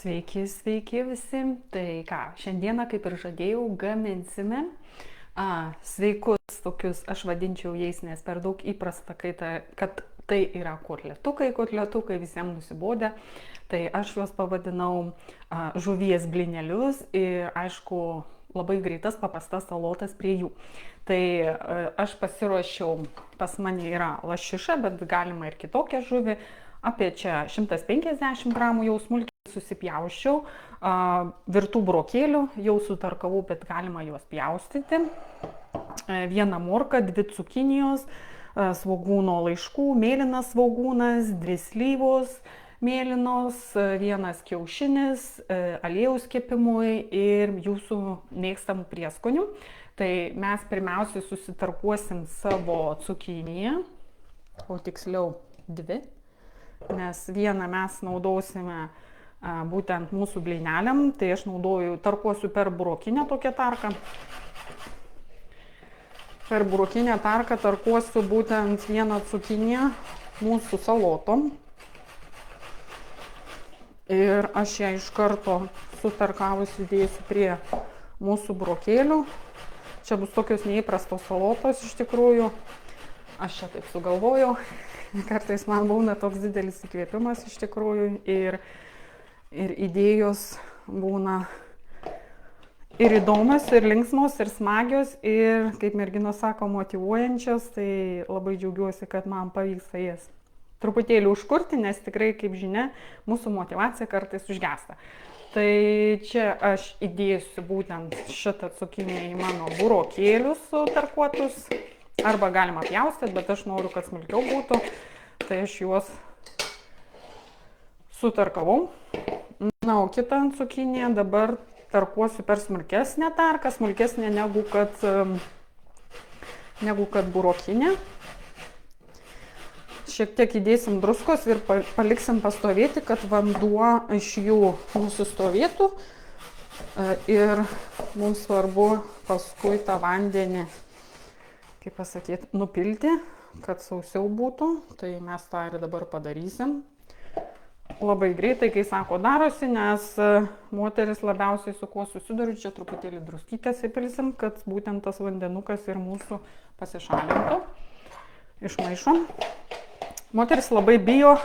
Sveiki visi. Tai ką, šiandieną, kaip ir žadėjau, gaminsime sveikus tokius, aš vadinčiau jais, nes per daug įprasta, kad tai yra kotletukai visiems nusibodę. Tai aš juos pavadinau žuvies blinelius ir aišku, labai greitas, paprastas salotas prie jų. Tai aš pasiruošiau, pas mane yra lašiša, bet galima ir kitokią žuvį. Apie čia 150 gramų jau smulkiai susipjauščiau, virtų burokėlių jau sutarkavau, bet galima juos pjaustyti. Vieną morką, 2 cukinijos, svogūno laiškų, mėlynas svogūnas, 2 slyvos mėlynos, 1 kiaušinis, aliejaus kepimui ir jūsų mėgstamų prieskonių. Tai mes pirmiausiai susitarkuosim savo cukiniją, o tiksliau 2. Nes vieną mes naudosime būtent mūsų blyneliam, tai aš tarkuosiu per burokinę tokią tarką. Per burokinę tarką tarkuosiu būtent 1 cukiniją mūsų salotom. Ir aš ją iš karto sutarkavusi dėsiu prie mūsų burokėlių. Čia bus tokios neįprastos salotos iš tikrųjų. Aš čia taip sugalvojau. Kartais man būna toks didelis įkvėpimas iš tikrųjų ir idėjos būna ir įdomios, ir linksmos, ir smagios, ir, kaip merginos sako, motyvuojančios. Tai labai džiaugiuosi, kad man pavyksta jas truputėlį užkurti, nes tikrai, kaip žinia, mūsų motyvacija kartais užgęsta. Tai čia aš įdėsiu būtent šitą cukinį į mano burokėlius sutarkuotus. Arba galima pjaustyti, bet aš noriu, kad smulkiau būtų. Tai aš juos sutarkavau. Na, o kitą cukiniją dabar tarkuosiu per smulkesnę tarką, smulkesnę negu kad burokinė. Šiek tiek įdėsim druskos ir paliksim pastovėti, kad vanduo iš jų nusistovėtų. Ir mums svarbu paskui tą vandenį, kaip pasakyti, nupilti, kad sausiau būtų. Tai mes tą ir dabar padarysim. Labai greitai, kai sako, darosi, nes moteris labiausiai su kuo susiduriu, čia truputėlį druskytės įpilsim, kad būtent tas vandenukas ir mūsų pasišalintų iš maišo. Moteris labai bijo,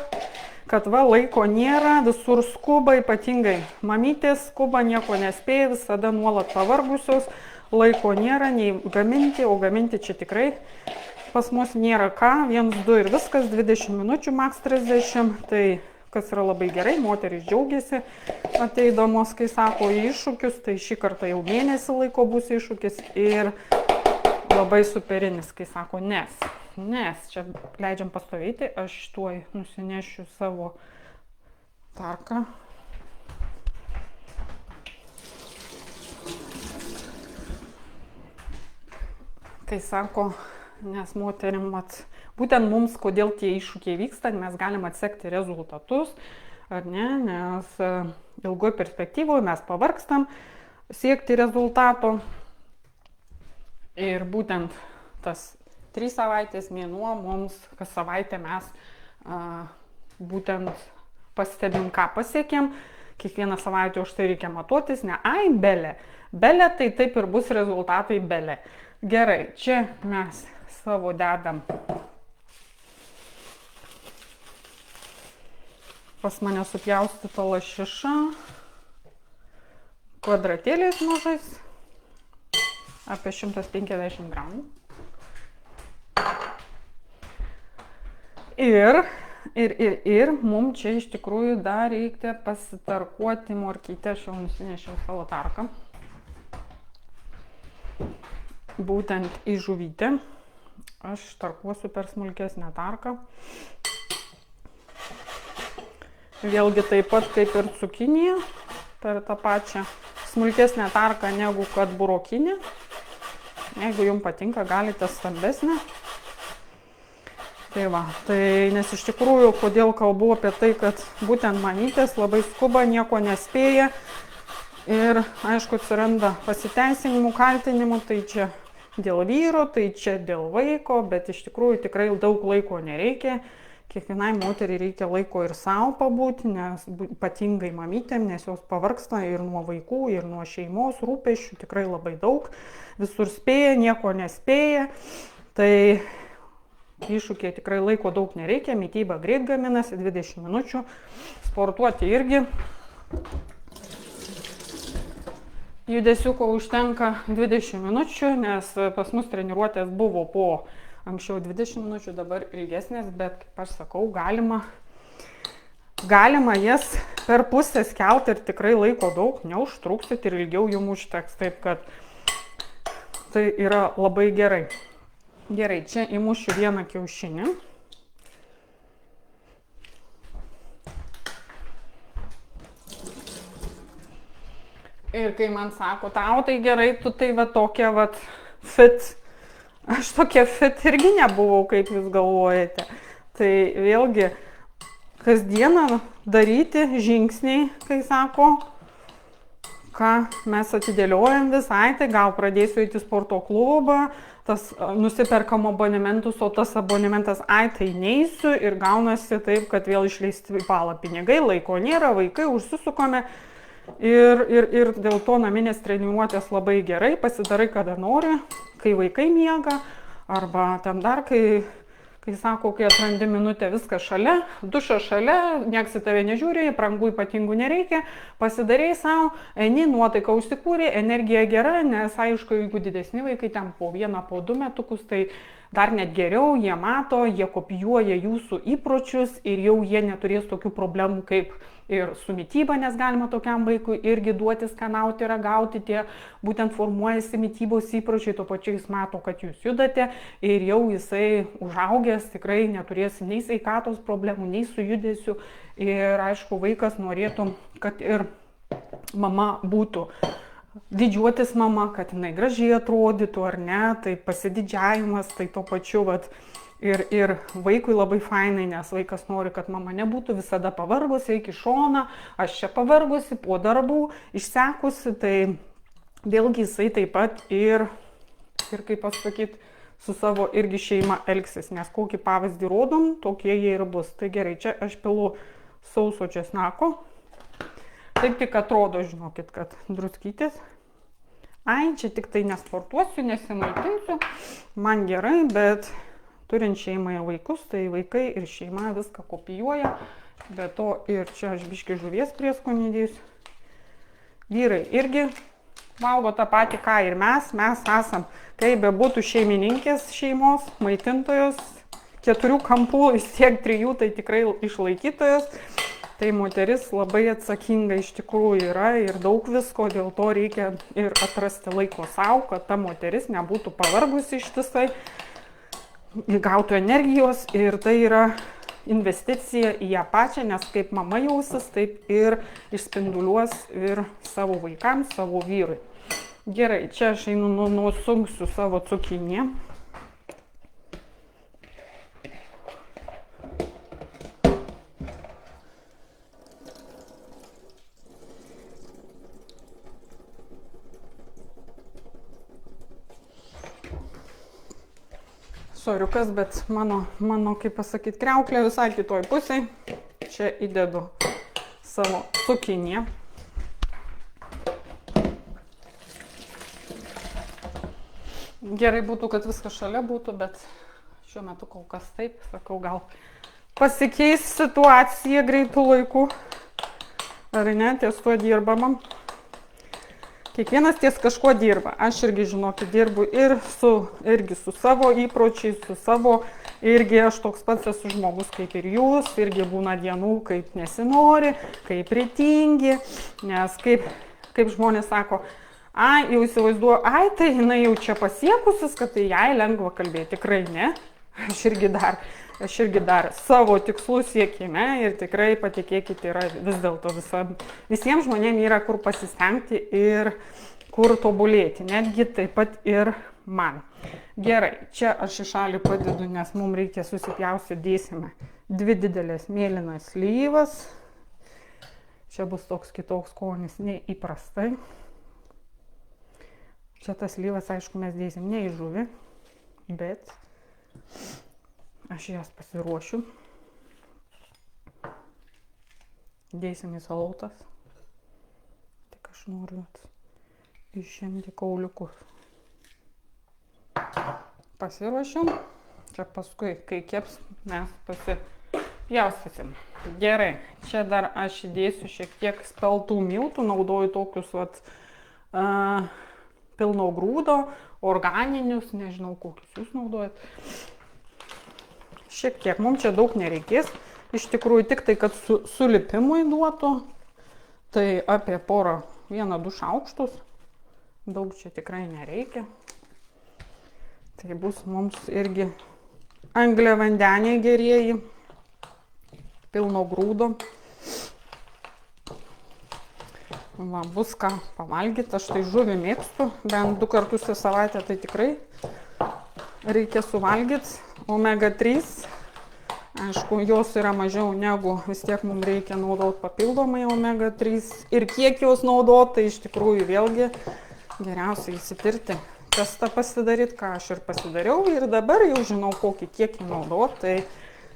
kad laiko nėra, visur skuba, ypatingai mamytės skuba, nieko nespėja, visada nuolat pavargusios. Laiko nėra nei gaminti, o gaminti čia tikrai pas mus nėra ką, 1, 2 ir viskas, 20 minučių, maks 30, tai kas yra labai gerai, moterys džiaugiasi ateidamos, kai sako iššūkius, tai šį kartą jau mėnesį laiko bus iššūkis ir labai superinis, kai sako nes čia leidžiam pastovėti, aš tuoj nusinešiu savo tarką. Kai sako, nes moterim, būtent mums, kodėl tie iššūkiai vyksta, mes galim atsekti rezultatus, ar ne, nes ilgoje perspektyvoje mes pavargstam siekti rezultato. Ir būtent tas 3 savaitės mėnuo mums, kas savaitę mes būtent pastebim, ką pasiekėm. Kiekvieną savaitę už tai reikia matuotis, belė, tai taip ir bus rezultatai belė. Gerai, čia mes savo dedam pas mane supjaustytą lašišą kvadratėliais mažais, apie 150 gramų. Ir mums čia iš tikrųjų dar reikia pasitarkuoti morkytę, aš jau nusinešiau savo tarką. Būtent į žuvytę aš tarkuosiu per smulkesnę tarką. Vėlgi taip pat kaip ir cukinija, per tą pačią smulkesnę tarką negu kad burokinė. Jeigu jums patinka, galite stambesnę. Tai va, nes iš tikrųjų, kodėl kalbu apie tai, kad būtent mamytės labai skuba, nieko nespėja. Ir aišku, atsiranda pasiteisinimų, kaltinimų, tai čia dėl vyro, tai čia dėl vaiko, bet iš tikrųjų tikrai daug laiko nereikia. kiekvienai moteriai reikia laiko ir savo pabūti, nes ypatingai mamytėm, nes jos pavargsta ir nuo vaikų, ir nuo šeimos rūpesčių, tikrai labai daug, visur spėja, nieko nespėja, tai iššūkiai tikrai laiko daug nereikia, mytyba greit gaminasi, 20 minučių, sportuoti irgi. Judesiuko užtenka 20 minučių, nes pas mus treniruotės buvo po anksčiau 20 minučių, dabar ilgesnės, bet, kaip aš sakau, galima jas per pusę skelti ir tikrai laiko daug, neužtruksit ir ilgiau jums užteks, taip kad tai yra labai gerai. Gerai, čia įmušiu vieną kiaušinį. Ir kai man sako, tau tai gerai, tu tai va tokia va fit. Aš tokia fit irgi nebuvau, kaip jūs galvojate. Tai vėlgi, kasdieną daryti žingsniai, kai sako, ką mes atidėliojam visai, tai gal pradėsiu eiti į sporto klubą, tas nusiperkam abonementus, o tas abonementas, tai neisiu ir gaunasi taip, kad vėl išleisti į palą pinigai, laiko nėra, vaikai užsisukome. Ir dėl to naminės treniruotės labai gerai, pasidarai kada nori, kai vaikai miega, arba ten dar, kai sako, kai atrandi minutę, viskas šalia, dušas šalia, nieks į tave nežiūri, prangų ypatingų nereikia, pasidarai savo, eini, nuotaika užsikūrė, energija gera, nes aišku, jeigu didesni vaikai ten po 1, po 2 metukus, tai dar net geriau, jie mato, jie kopijuoja jūsų įpročius ir jau jie neturės tokių problemų kaip ir su mytyba, nes galima tokiam vaikui irgi duoti, skanauti, ragauti, tie būtent formuojasi mytybos įpročiai, tuo pačiu jis mato, kad jūs judate ir jau jisai užaugęs tikrai neturės nei sveikatos problemų, nei su judesiu ir aišku, vaikas norėtų, kad ir mama būtų. Didžiuotis mama, kad jinai gražiai atrodytų ar ne, tai pasididžiavimas, tai tuo pačiu vat, ir vaikui labai fainai, nes vaikas nori, kad mama nebūtų visada pavargusi, eik į šoną, aš čia pavargusi, po darbų, išsekusi, tai vėlgi jisai taip pat ir kaip pasakyti, su savo irgi šeima elgsis, nes kokį pavyzdį rodom, tokie jie ir bus. Tai gerai, čia aš pilu sauso česnako. Taip tik atrodo, žinokit, kad druskytės. Čia tik tai nesportuosiu, nesimaitinsiu, man gerai, bet turint šeimą ir vaikus, tai vaikai ir šeima viską kopijuoja, be to ir čia aš biškį žuvies prieskonį dėsiu. Vyrai irgi valgo tą patį, ką ir mes esam, kaip bebūtų šeimininkės šeimos, maitintojos, 4 kampų, vis tiek 3, tai tikrai išlaikytojos. Tai moteris labai atsakinga iš tikrųjų yra ir daug visko, dėl to reikia ir atrasti laiko savo, kad ta moteris nebūtų pavargusi ištisai, gautų energijos ir tai yra investicija į ją pačią, nes kaip mama jausis, taip ir išspinduliuos ir savo vaikams, savo vyrui. Gerai, čia aš einu nusunksiu savo cukinį. Soriukas, bet mano, kaip pasakyti, kriauklė visai kitoj pusėj. Čia įdedu savo cukinį. Gerai būtų, kad viskas šalia būtų, bet šiuo metu kol kas taip, sakau, gal pasikeis situacija greitų laikų. Ar ne, ties tuo dirbamam. Kiekvienas ties kažkuo dirba. Aš irgi, žinokit, dirbu ir irgi su savo įpročiais, su savo, irgi aš toks pats esu žmogus kaip ir jūs, irgi būna dienų, kaip nesinori, kaip rytingi, nes kaip žmonės sako, jau įsivaizduoju, tai jinai jau čia pasiekusis, kad tai jai lengva kalbėti. Tikrai ne. Aš irgi dar savo tikslų siekime ir tikrai patikėkite, yra vis dėlto visiems žmonėms yra kur pasistengti ir kur tobulėti, netgi taip pat ir man. Gerai, čia aš į šalį padedu, nes mums reikia susipjaustyti, dėsime 2 didelės mėlynas slyvas. Čia bus toks kitoks skonis nei įprastai. Čia tas slyvas, aišku, mes dėsim ne į žuvį, bet aš jas pasiruošiu. dėsim į salotas. Tik aš noriu išimti kauliukus. Pasiruošiam. Čia paskui, kai keps, mes pasipjaustysim. Gerai, čia dar aš įdėsiu šiek tiek speltų miltų, naudoju tokius pilno grūdo, organinius, nežinau kokius jūs naudojat. Šiek tiek, mums čia daug nereikės, iš tikrųjų tik tai, kad sulipimui duotų, tai apie 1-2 šaukštus, daug čia tikrai nereikia. Tai bus mums irgi angliavandeniai gerieji, pilno grūdo. Va, bus ką pavalgyti, aš tai žuvį mėgstu, bent 2 kartus į savaitę, tai tikrai reikia suvalgyti. Omega 3, aišku, jos yra mažiau negu vis tiek mums reikia naudoti papildomai omega 3. Ir kiek jos naudoti, tai iš tikrųjų vėlgi geriausia įsitirti, testą pasidaryti, ką aš ir pasidariau. Ir dabar jau žinau, kokį kiekį naudoti, tai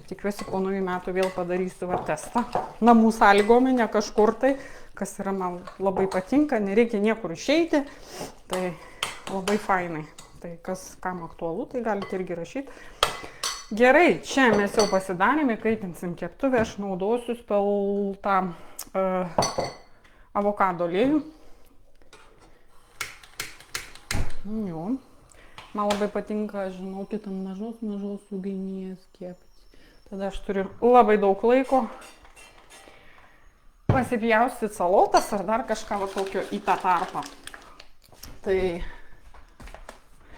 tikiuosi po naujų metų vėl padarysiu testą. Namų sąlygomis, ne kažkur tai, kas yra man labai patinka, nereikia niekur išeiti, tai labai fainai. Tai kas kam aktualu, tai galite irgi rašyti. Gerai, čia mes jau pasidarėme, kaitinsim keptuvę, aš naudosiu speltą avokado aliejų. Jo. Man labai patinka, žinokit, ant mažos ugnies kepti. Tada aš turiu labai daug laiko pasipjaustyti salotas ar dar kažką tokio į tą tarpą. Tai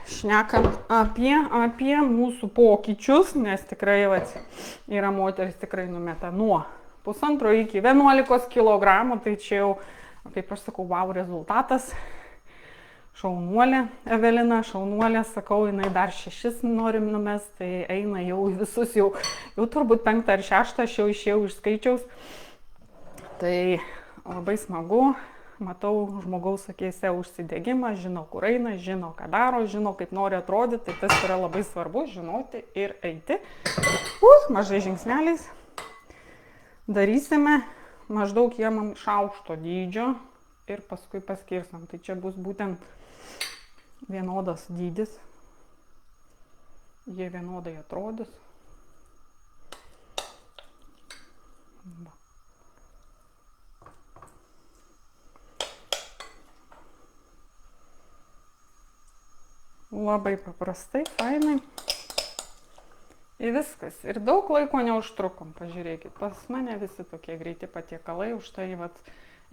šnekam apie mūsų pokyčius, nes tikrai yra moteris tikrai numeta nuo 1,5 iki 11 kg, tai čia jau, kaip aš sakau, wow rezultatas. Šaunuolė, Evelina, šaunuolė, sakau, jinai dar 6 norim numest, tai eina jau visus, jau turbūt 5 ar 6 aš jau išėjau iš skaičiaus. Tai labai smagu, matau žmogaus akėse užsidegimą, žino, kur eina, žino, ką daro, žino, kaip nori atrodyti, tai tas yra labai svarbu, žinoti ir eiti. Mažai žingsneliais. Darysime maždaug jiem šaukšto dydžio ir paskui paskirsim. Tai čia bus būtent vienodas dydis, jie vienodai atrodys. Labai paprastai, fainai. Ir viskas. Ir daug laiko neužtrukom, pažiūrėkit. Pas mane visi tokie greiti patiekalai, už tai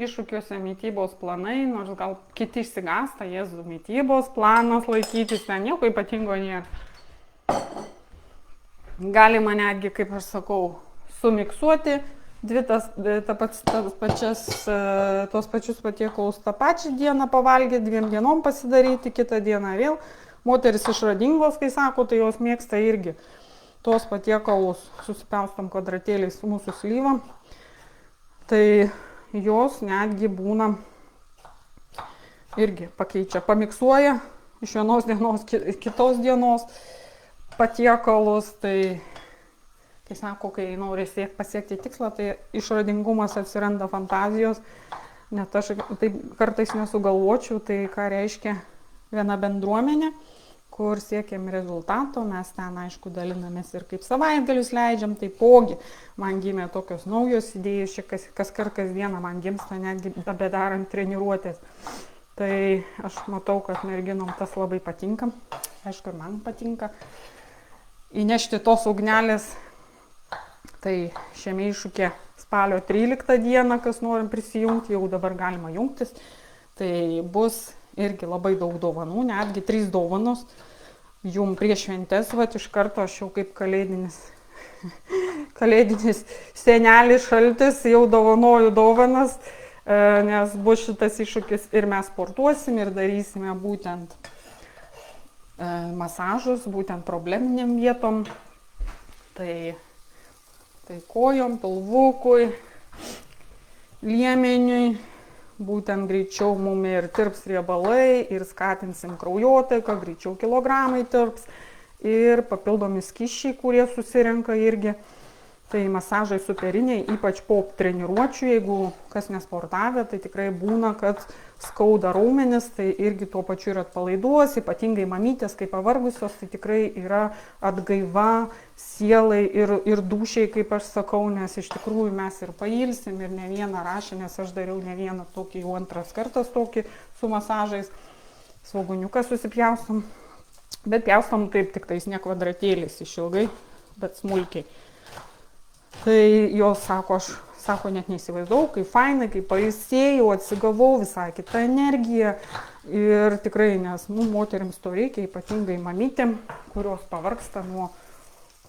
iššūkiuose mytybos planai, nors gal kiti išsigąsta, Jėzų, mytybos planas laikytis, ten nieko ypatingo nėra. Galima netgi, kaip aš sakau, sumiksuoti tuos pačius patiekalus tą pačią dieną pavalgyti, 2 dienom pasidaryti, kitą dieną vėl. Moteris išradingos, kai sako, tai jos mėgsta irgi tuos patiekalus susipjaustom kvadratėliais su mūsų slyva. Tai jos netgi būna irgi pakeičia, pamiksuoja iš vienos dienos kitos dienos patiekalus. Tai, kai sako, kai nori pasiekti tikslą, tai išradingumas atsiranda, fantazijos. Net aš taip kartais nesugalvočiau, tai ką reiškia viena bendruomenė, kur siekiam rezultato, mes ten, aišku, dalinamės ir kaip savaitgalius leidžiam, taipogi man gimė tokios naujos idėjos, kas kasdieną man gimsta, netgi bedarant treniruotės. Tai aš matau, kad merginom tas labai patinka, aišku, ir man patinka įnešti tos ugnelės. Tai šiame iššūkė spalio 13 dieną, kas norim prisijungti, jau dabar galima jungtis, tai bus irgi labai daug dovanų, netgi 3 dovanos. Jum prieš šventes, iš karto aš jau kaip kalėdinis senelis šaltis, jau dovanoju dovanas, nes bus šitas iššūkis ir mes sportuosim ir darysime būtent masažus, būtent probleminiam vietom. Tai kojom, pilvukui, liemeniui. Būtent greičiau mum ir tirps riebalai, ir skatinsim kraujotaiką, greičiau kilogramai tirps, ir papildomi skysčiai, kurie susirenka irgi. Tai masažai superiniai, ypač po treniruočių, jeigu kas nesportavę, tai tikrai būna, kad skauda raumenis, tai irgi tuo pačiu ir atpalaiduos, ypatingai mamytės, kai pavargusios, tai tikrai yra atgaiva sielai ir dūšiai, kaip aš sakau, nes iš tikrųjų mes ir pailsim, ir ne vieną rašę, nes aš dariau ne vieną tokį, jau antras kartas tokį su masažais, svogūniuką susipjaustom, bet pjaustom taip tik tais ne kvadratėliais išilgai, bet smulkiai. Tai jos sako, aš net neįsivaizdavau, kaip fainai, kaip pailsėjau, atsigavau, visai kitą energiją. Ir tikrai, nes moterims to reikia, ypatingai mamytėm, kurios pavargsta nuo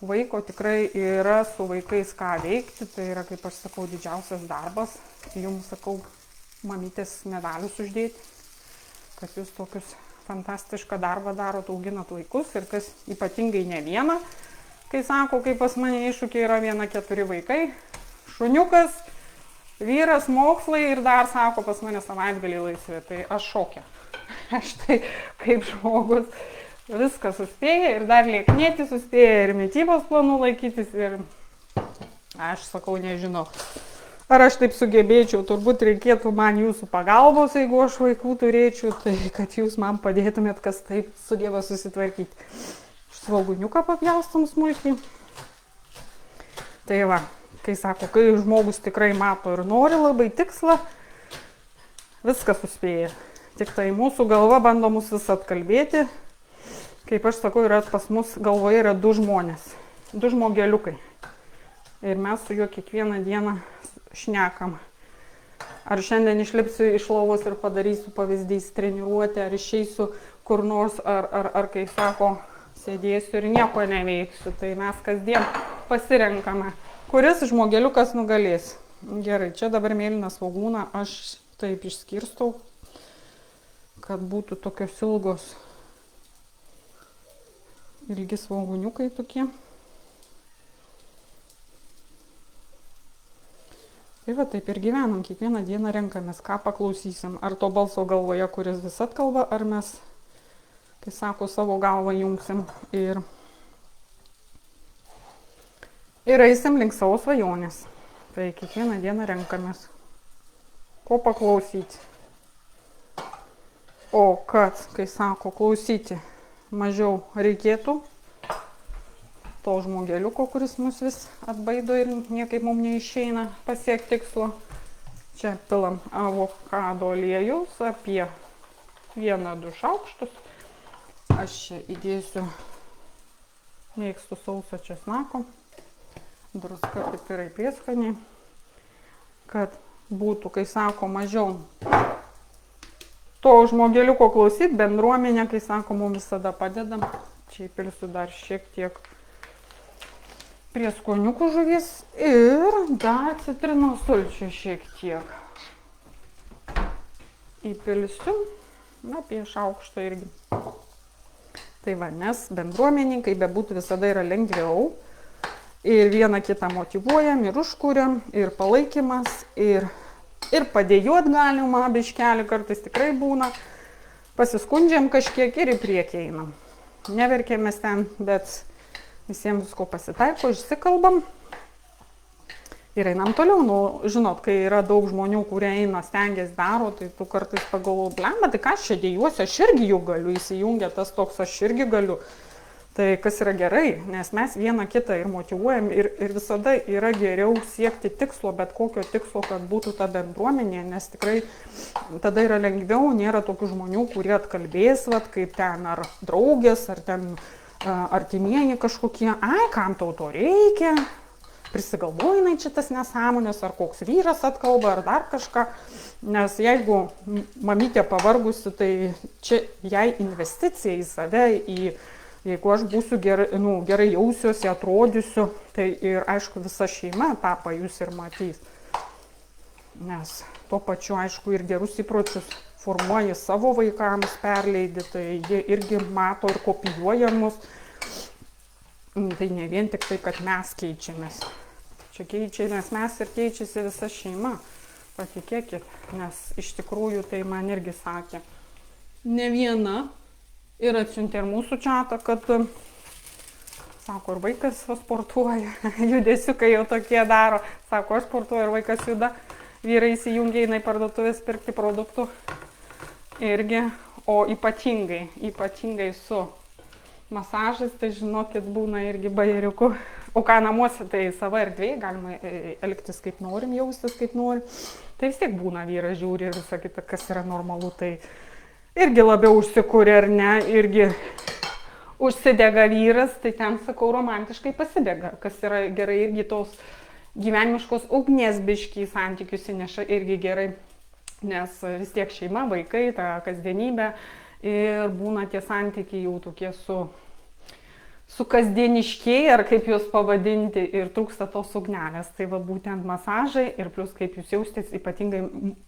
vaiko, tikrai yra su vaikais ką veikti. Tai yra, kaip aš sakau, didžiausias darbas. Jums sakau, mamytės medalius uždėti, kad jūs tokius fantastišką darbą darot, auginat vaikus ir kas ypatingai ne vieną. Kai sako, kaip pas mane iššūkiai yra 1-4 vaikai, šuniukas, vyras, mokslai ir dar sako, pas mane savaitgalį laisvi, tai aš šoke. Aš tai kaip žmogus viską suspėja ir dar lieknėti suspėja ir mitybos planų laikytis ir aš sakau, nežinau. Ar aš taip sugebėčiau, turbūt reikėtų man jūsų pagalbos, jeigu aš vaikų turėčiau, tai kad jūs man padėtumėt, kas taip sugeba susitvarkyti. Svogūniuką papjaustom smulkiai. Tai va, kai sako, kai žmogus tikrai mato ir nori labai tikslą, viską suspėja. Tik tai mūsų galva bando mus vis atkalbėti. Kaip aš sakau, yra pas mus galvoje yra 2 žmonės, 2 žmogeliukai. Ir mes su juo kiekvieną dieną šnekam. Ar šiandien išlipsiu iš lovos ir padarysiu pavyzdys treniruotę, ar išeisiu kur nors, ar kai sako, sėdėsiu ir nieko neveiksiu. Tai mes kasdien pasirenkame, kuris žmogeliukas nugalės. Gerai, čia dabar mėlyną svogūną aš taip išskirstau, kad būtų tokios ilgi svogūniukai tokie. Tai va taip ir gyvenam, kiekvieną dieną renkamės, ką paklausysim. Ar to balso galvoje, kuris visat kalba, ar mes, kai sako, savo galvą jungsim ir eisim link savo svajonės. Tai kiekvieną dieną renkamės, ko paklausyti. O kad, kai sako, klausyti mažiau reikėtų to žmogeliuko, kuris mus vis atbaido ir niekaip mums neišeina pasiekti tikslo. Čia pilam avokado aliejus apie 1-2 šaukštus. Aš čia įdėsiu, mėgstu sausą česnako, druska, pipirai, prieskoniai, kad būtų, kai sako, mažiau to žmogeliuko klausyti, bendruomenė, kai sako, mums visada padedam. Čia įpilsiu dar šiek tiek prieskoniukų žuvies ir dar citrinos sulčių šiek tiek. Įpilsiu, apie šaukštą irgi. Tai va, nes bendruomeninkai bebūtų visada yra lengviau ir vieną kitą motyvuojam, ir užkuriam, ir palaikymas, ir padėjuot galima, biškelį kartais tikrai būna, pasiskundžiam kažkiek ir į priekį einam. Neverkėmės ten, bet visiems visko pasitaiko, išsikalbam ir einam toliau. Nu, žinot, kai yra daug žmonių, kurie eina, stengiasi daro, tai tu kartais pagalvoji, blemba, tai ką aš čia dėjuosi, aš irgi jau galiu, įsijungia tas toks, aš irgi galiu. Tai kas yra gerai, nes mes vieną kitą ir motyvuojam ir visada yra geriau siekti tikslo, bet kokio tikslo, kad būtų ta bendruomenė, nes tikrai tada yra lengviau, nėra tokių žmonių, kurie atkalbės, vat, kaip ten ar draugės, ar ten artimieji kažkokie, ai, kam tau to reikia, prisigalvojinai čia tas nesąmonės, ar koks vyras atkalba, ar dar kažką, nes jeigu mamytė pavargusi, tai čia jai investicija į save, jeigu aš būsiu gerai jausiuosi, atrodysiu, tai ir aišku visa šeima tą pajus ir matys. Nes tuo pačiu aišku ir gerus įpročius formuoji savo vaikams, perleidi, tai jie irgi mato ir kopijuoja mus. Tai ne vien tik tai, kad mes keičiamės. Čia keičiamės mes ir keičiasi visa šeima. Patikėkit, nes iš tikrųjų tai man irgi sakė ne viena ir atsiuntė ir mūsų čatą, kad Sako, ir vaikas sportuoja, judesiukai jau tokie daro. Sako, aš sportuoju ir vaikas juda. Vyrai įsijungia į parduotuvės pirkti produktų. Irgi, o ypatingai su masažais, tai žinokit, būna irgi bajeriukų. O ką namuose, tai savo erdvėje galima elgtis kaip norim, jaustis kaip norim. Tai vis tiek būna, vyras žiūri ir visą kitą, kas yra normalu, tai irgi labiau užsikūrė ar ne, irgi užsidega vyras, tai ten, sakau, romantiškai pasidega, kas yra gerai, irgi tos gyvenimiškos ugnies biškį į santykius įneša irgi gerai, nes vis tiek šeima, vaikai, ta kasdienybė ir būna tie santykiai jau tokie su kasdieniškiai, ar kaip juos pavadinti, ir trūksta tos ugnelės. Tai va būtent masažai ir plus kaip jūs jaustės, ypatingai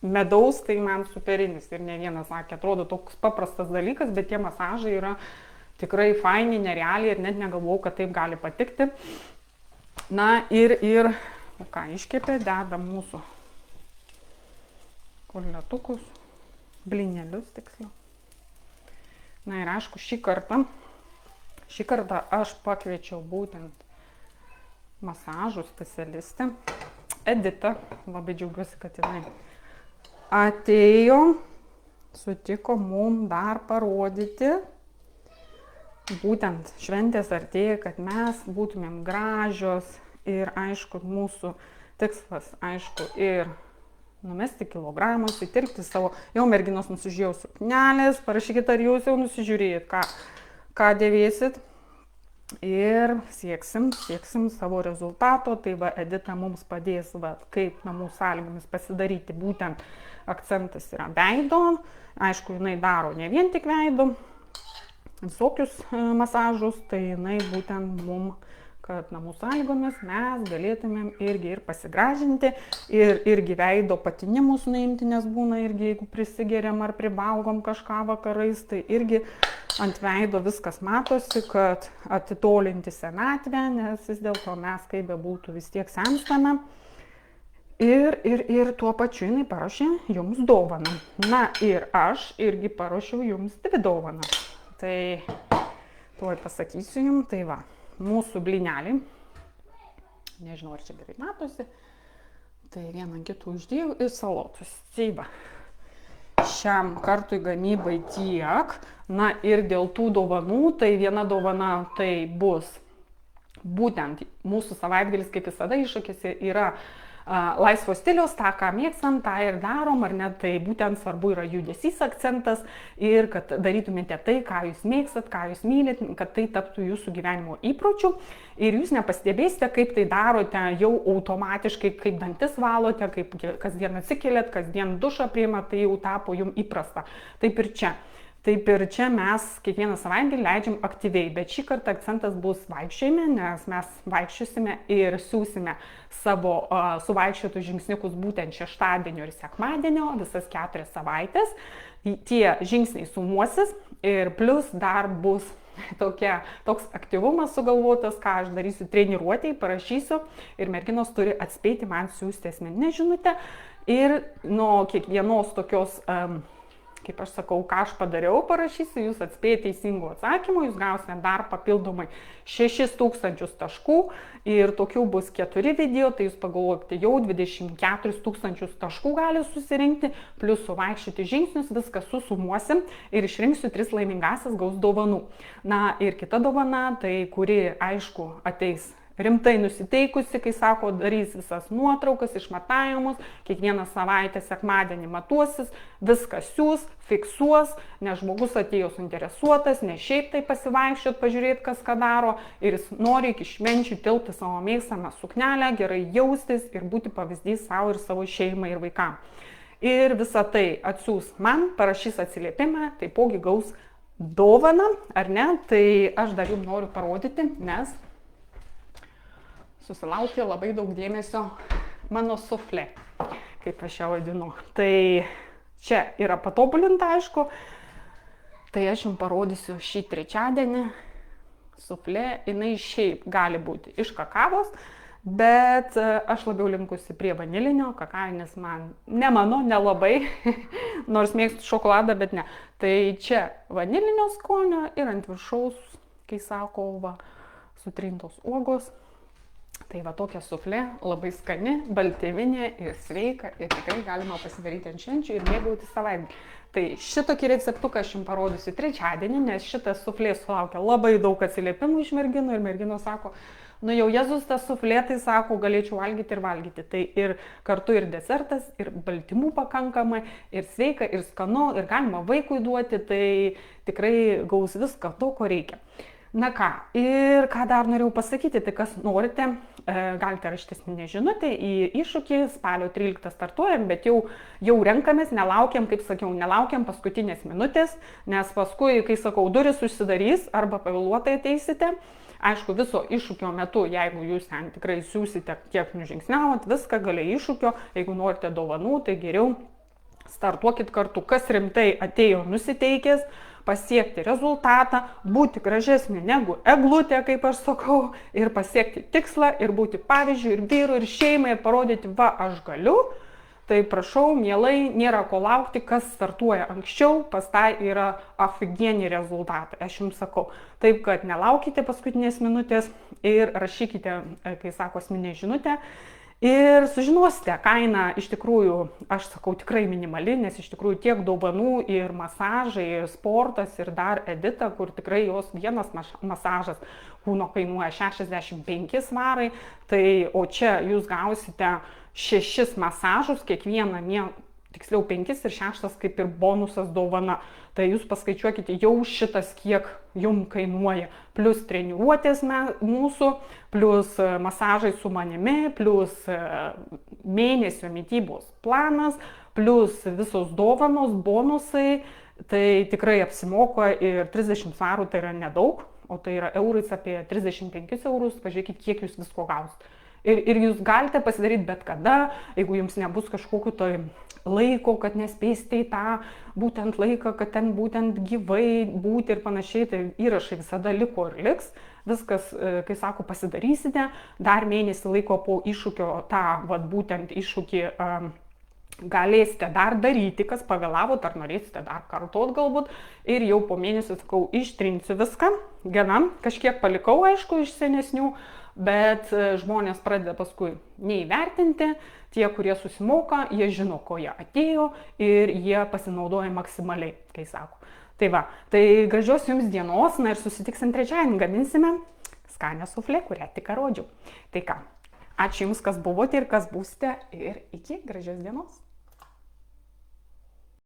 medaus, tai man superinis. Ir ne vienas sakė, atrodo toks paprastas dalykas, bet tie masažai yra tikrai faini, nerealiai ir net negalvojau, kad taip gali patikti. Na ir ką iškepė, deda mūsų kotletukus, blynelius tiksliau. Na ir aišku, šį kartą aš pakviečiau būtent masažų specialistę Editą. Labai džiaugiuosi, kad jinai atėjo, sutiko mum dar parodyti. Būtent šventės artėja, kad mes būtumėm gražios ir aišku, mūsų tikslas, aišku, ir numesti kilogramus, įtilpti savo, jau merginos nusižiūrėjau suknelės, parašykit, ar jūs jau nusižiūrėjot, ką dėvėsit ir sieksim savo rezultato. Tai va, Edita mums padės, va, kaip namų sąlygomis pasidaryti, būtent akcentas yra veido, aišku, jinai daro ne vien tik veido, visokius masažus, tai jinai būtent mum, kad namų sąlygomis mes galėtumėm irgi ir pasigražinti, ir irgi veido patinimus nuimti, nes būna irgi, jeigu prisigeriam ar privalgom kažką vakarais, tai irgi ant veido viskas matosi, kad atitolinti senatvę, nes vis dėlto mes, kaip bebūtų, vis tiek senstame. Ir tuo pačiu jinai paruošė jums dovaną. Na ir aš irgi paruošiau jums 2 dovanas. Tai tuoj pasakysiu jums, tai va, mūsų blyneliai, nežinau, ar čia gerai matosi, tai vieną kitų uždėjau ir salotus. Tai va, šiam kartui gamybai tiek. Na ir dėl tų dovanų, tai viena dovana tai bus būtent mūsų savaitgalis, kaip visada iššūkis yra laisvo stiliaus, tą, ką mėgstam, tą ir darom, ar ne, tai būtent svarbu yra judesys akcentas ir kad darytumėte tai, ką jūs mėgstat, ką jūs mylit, kad tai taptų jūsų gyvenimo įpročių ir jūs nepastebėsite, kaip tai darote jau automatiškai, kaip dantis valote, kaip kasdien atsikeliat, kasdien dušą priimat, tai jau tapo jums įprasta. Taip ir čia mes kiekvieną savaitgalį leidžiam aktyviai, bet šį kartą akcentas bus vaikščiojime, nes mes vaikščiosime ir siūsime savo suvaikščiotus žingsniukus būtent šeštadienio ir sekmadienio, visas 4 savaitės. Tie žingsniai sumuosis ir plus dar bus toks aktyvumas sugalvotas, ką aš darysiu treniruotėj, parašysiu ir merginos turi atspėti man siūsti asmeninę žinutę ir nuo kiekvienos tokios kaip aš sakau, ką aš padariau, parašysiu, jūs atspėjate teisingų atsakymų, jūs gausite dar papildomai 6000 taškų ir tokių bus 4 video, tai jūs pagalvokite, jau 24 000 taškų gali susirinkti, plus suvaikščioti žingsnius, viską susumuosim ir išrinksiu 3 laimingasias, gaus dovanų. Na ir kita dovana, tai kuri, aišku, ateis rimtai nusiteikusi, kai sako, darys visas nuotraukas, išmatavimus, kiekvieną savaitę sekmadienį matuosis, viską siūs, fiksuos, nes žmogus atėjo suinteresuotas, ne šiaip tai pasivaikščiot, pažiūrėti, kas ką daro, ir jis nori iki švenčių tilpti savo mėgstamą suknelę, gerai jaustis ir būti pavyzdys savo ir savo šeimai ir vaikam. Ir visą tai atsiūs man, parašys atsiliepimą, taipogi gaus dovaną, ar ne, tai aš dar jums noriu parodyti, nes susilaukė labai daug dėmesio mano suflė, kaip aš ją vadinu. Tai čia yra patobulinta, aišku. Tai aš jums parodysiu šį trečiadienį. Suflė, jinai šiaip gali būti iš kakavos, bet aš labiau linkusi prie vanilinio. Kakavinis man ne mano, nelabai, nors mėgstu šokoladą, bet ne. Tai čia vanilinio skonio ir ant viršaus, kai sako, va, sutrintos uogos. Tai va tokia suflė, labai skani, baltyminė ir sveika ir tikrai galima pasidaryti ant švenčių ir mėgauti savaitgalį. Tai šitokį receptuką aš jums parodysiu trečiadienį, nes šitas suflė sulaukia labai daug atsiliepimų iš merginų ir merginos sako, nu jau Jėzus tas suflė, tai sako, galėčiau valgyti ir valgyti. Tai ir kartu ir desertas, ir baltymų pakankamai, ir sveika, ir skanu, ir galima vaikui duoti, tai tikrai gaus viską to, ko reikia. Na ką, ir ką dar norėjau pasakyti, tai kas norite, galite rašyti asmeninę žinutę į iššūkį, spalio 13 startuojam, bet jau renkamės, nelaukiam, kaip sakiau, nelaukiam paskutinės minutės, nes paskui, kai sakau, duris užsidarys arba pavėluotai ateisite, aišku, viso iššūkio metu, jeigu jūs ten tikrai siūsite, kiek nužingsniavot, viską galiai iššūkio, jeigu norite dovanų, tai geriau startuokit kartu, kas rimtai atėjo nusiteikęs, pasiekti rezultatą, būti gražesnė negu eglutė, kaip aš sakau, ir pasiekti tikslą, ir būti pavyzdžių, ir vyrų, ir šeimai, ir parodyti, va, aš galiu. Tai prašau, mielai, nėra ko laukti, kas startuoja anksčiau, pas tai yra ofigieni rezultatai, aš jums sakau. Taip, kad nelaukite paskutinės minutės ir rašykite, kai sako, asmeninę žinutę. Ir sužinosite, kaina iš tikrųjų, aš sakau, tikrai minimali, nes iš tikrųjų tiek dovanų ir masažai, ir sportas, ir dar Edita, kur tikrai jos vienas masažas kūno kainuoja 65 svarai, tai o čia jūs gausite 6 masažus, kiekvieną, tiksliau 5 ir 6 kaip ir bonusas dovana. Tai jūs paskaičiuokite jau šitas, kiek jums kainuoja. Plius treniruotės mūsų, plius masažai su manimi, plius mėnesio mitybos planas, plius visos dovanos, bonusai. Tai tikrai apsimoka ir 30 svarų tai yra nedaug, o tai yra eurais apie 35 eurus. Pažiūrėkit, kiek jūs visko gausite. Ir jūs galite pasidaryti bet kada, jeigu jums nebus kažkokiu tai laiko, kad nespėsite į tą būtent laiką, kad ten būtent gyvai būti ir panašiai, tai įrašai visada liko ir liks. Viskas, kai sako, pasidarysite, dar mėnesį laiko po iššūkio tą, būtent iššūkį galėsite dar daryti, kas pavėlavot, ar norėsite dar kartot galbūt. Ir jau po mėnesio, sakau, ištrinsiu viską. Gana, kažkiek palikau, aišku, iš senesnių. Bet žmonės pradeda paskui neįvertinti, tie, kurie susimoka, jie žino, ko jie atėjo ir jie pasinaudoja maksimaliai, kai sako. Tai va, tai gražios jums dienos, na ir susitiksim trečiadienį, gaminsime skanę suflė, kurią tik rodžiau. Tai ką, ačiū jums, kas buvote ir kas būsite ir iki gražios dienos.